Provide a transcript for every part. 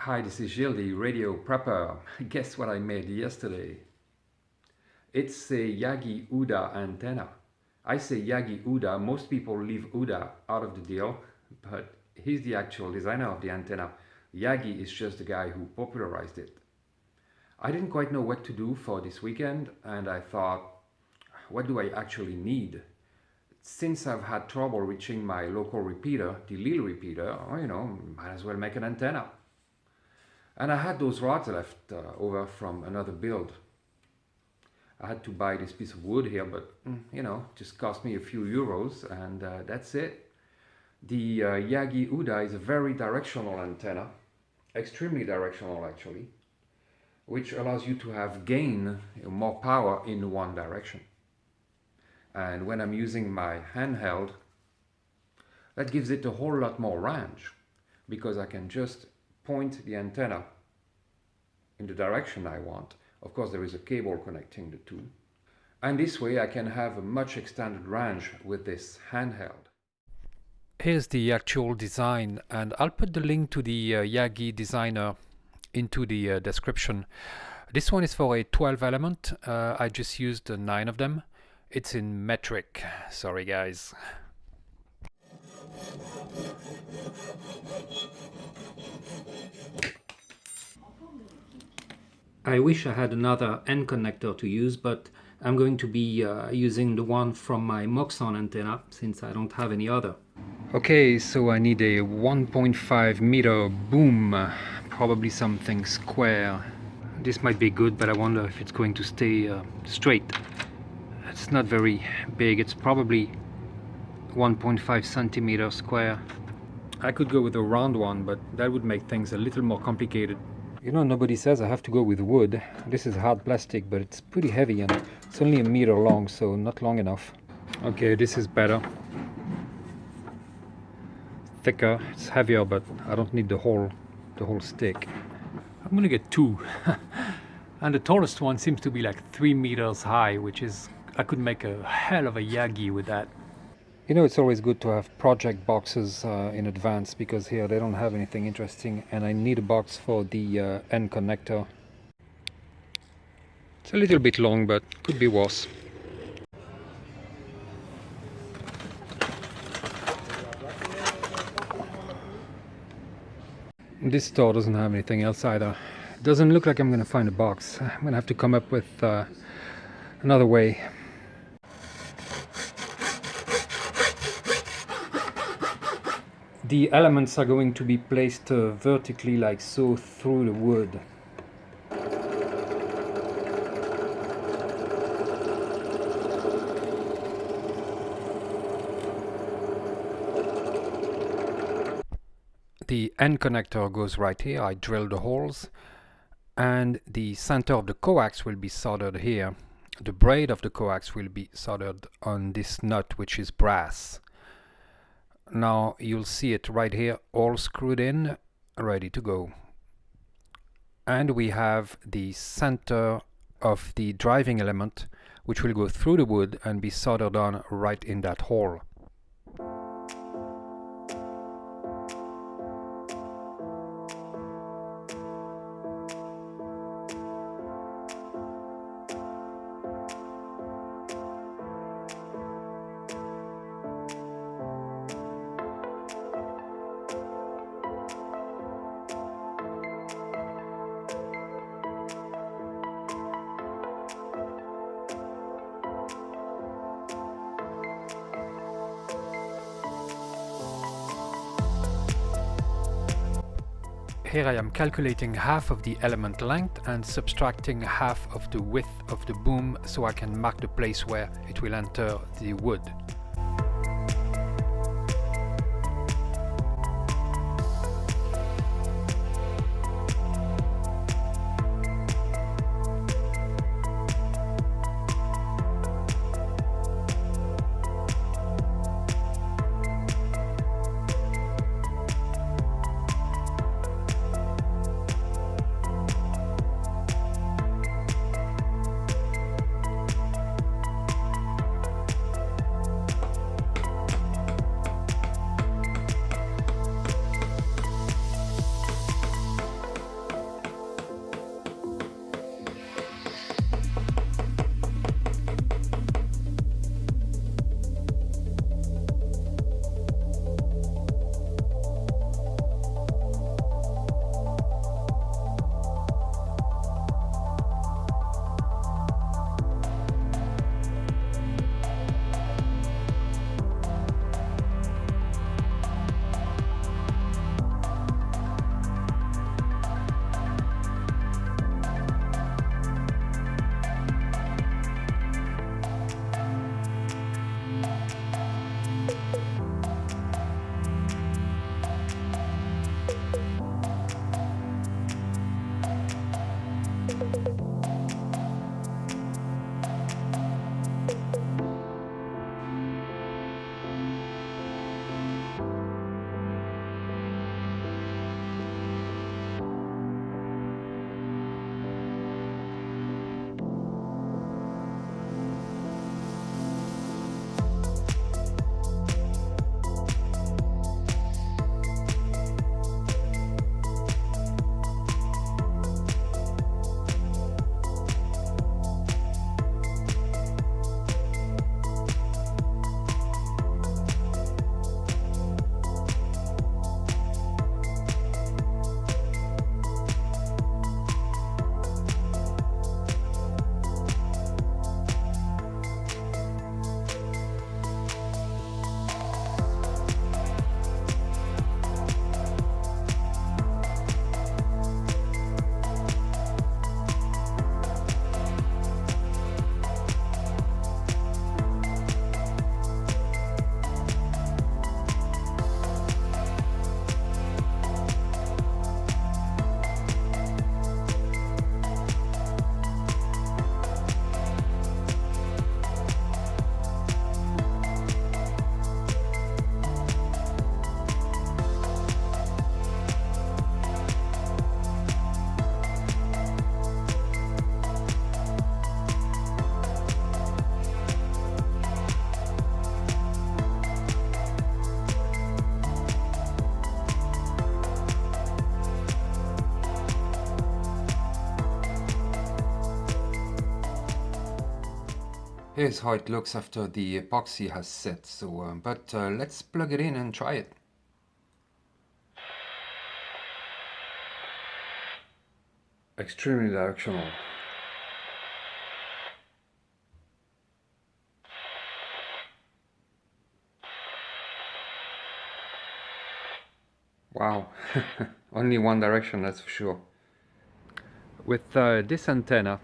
Hi, this is Gilles, the radio prepper. Guess what I made yesterday? It's a Yagi-Uda antenna. I say Yagi-Uda, most people leave Uda out of the deal, but he's the actual designer of the antenna. Yagi is just the guy who popularized it. I didn't quite know what to do for this weekend, and I thought, what do I actually need? Since I've had trouble reaching my local repeater, the little repeater, might as well make an antenna. And I had those rods left over from another build. I had to buy this piece of wood here, but just cost me a few euros, and that's it. The Yagi-Uda is a very directional antenna, extremely directional actually, which allows you to have gain, more power in one direction. And when I'm using my handheld, that gives it a whole lot more range, because I can just point the antenna in the direction I want. Of course, there is a cable connecting the two. And this way I can have a much extended range with this handheld. Here's the actual design, and I'll put the link to the Yagi designer into the description. This one is for a 12 element. I just used 9 of them. It's in metric. Sorry guys. I wish I had another end connector to use, but I'm going to be using the one from my Moxon antenna since I don't have any other. Okay, so I need a 1.5 meter boom, probably something square. This might be good, but I wonder if it's going to stay straight. It's not very big, it's probably 1.5 centimeters square. I could go with a round one, but that would make things a little more complicated. Nobody says I have to go with wood. This is hard plastic, but it's pretty heavy and it's only a meter long, so not long enough. Okay, this is better. Thicker, it's heavier, but I don't need the whole stick. I'm gonna get 2. And the tallest one seems to be like 3 meters high, which is, I could make a hell of a Yagi with that. It's always good to have project boxes in advance, because here they don't have anything interesting, and I need a box for the end connector. It's a little bit long, but could be worse. This store doesn't have anything else either. It doesn't look like I'm gonna find a box. I'm gonna have to come up with another way. The elements are going to be placed vertically like so through the wood. The end connector goes right here. I drilled the holes, and the center of the coax will be soldered here. The braid of the coax will be soldered on this nut, which is brass. Now you'll see it right here, all screwed in, ready to go. And we have the center of the driving element, which will go through the wood and be soldered on right in that hole. Here I am calculating half of the element length and subtracting half of the width of the boom, so I can mark the place where it will enter the wood. Here's how it looks after the epoxy has set. So, let's plug it in and try it. Extremely directional. Wow, only one direction, that's for sure. With this antenna,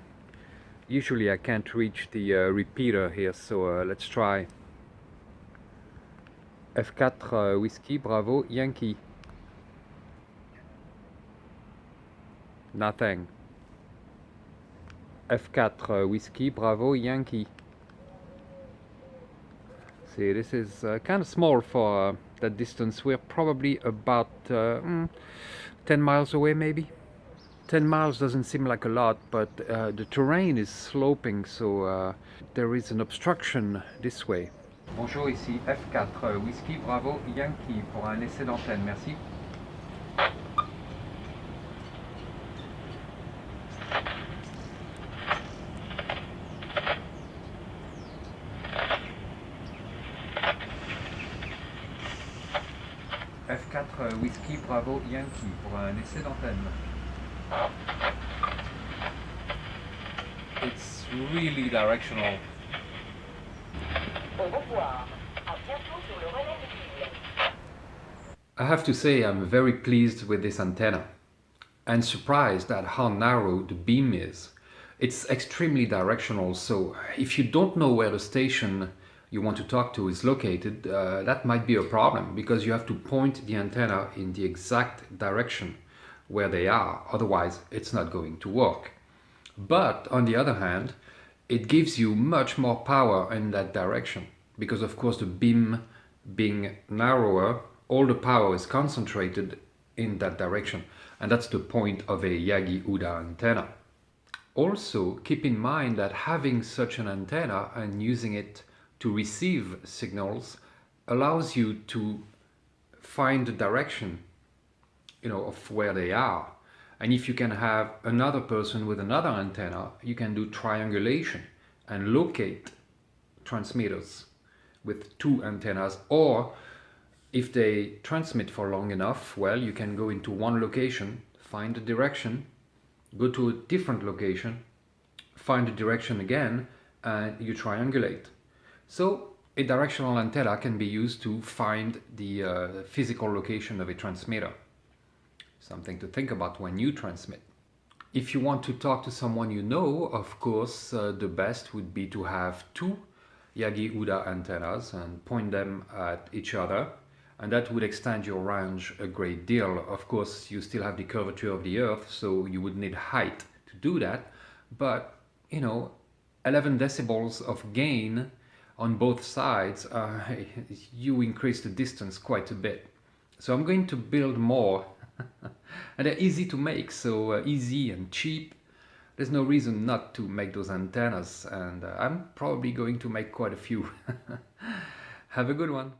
usually I can't reach the repeater here, so let's try. F4 Whiskey Bravo Yankee. Nothing. F4 Whiskey Bravo Yankee. See, this is kind of small for that distance. We're probably about 10 miles away, maybe. 10 miles doesn't seem like a lot, but the terrain is sloping, so there is an obstruction this way. Bonjour, ici F4 Whiskey Bravo Yankee pour un essai d'antenne, merci. F4 Whiskey Bravo Yankee pour un essai d'antenne. It's really directional. I have to say I'm very pleased with this antenna and surprised at how narrow the beam is. It's extremely directional, so if you don't know where the station you want to talk to is located, that might be a problem because you have to point the antenna in the exact direction where they are, otherwise it's not going to work. But on the other hand, it gives you much more power in that direction because of course the beam being narrower, all the power is concentrated in that direction, and that's the point of a Yagi-Uda antenna. Also, keep in mind that having such an antenna and using it to receive signals allows you to find the direction, of where they are. And if you can have another person with another antenna, you can do triangulation and locate transmitters with two antennas, or if they transmit for long enough, well, you can go into one location, find the direction, go to a different location, find the direction again, and you triangulate. So a directional antenna can be used to find the physical location of a transmitter. Something to think about when you transmit. If you want to talk to someone you know, of course, the best would be to have two Yagi-Uda antennas and point them at each other, and that would extend your range a great deal. Of course, you still have the curvature of the Earth, so you would need height to do that, but 11 decibels of gain on both sides, you increase the distance quite a bit. So I'm going to build more and they're easy to make, so easy and cheap. There's no reason not to make those antennas, and I'm probably going to make quite a few. Have a good one.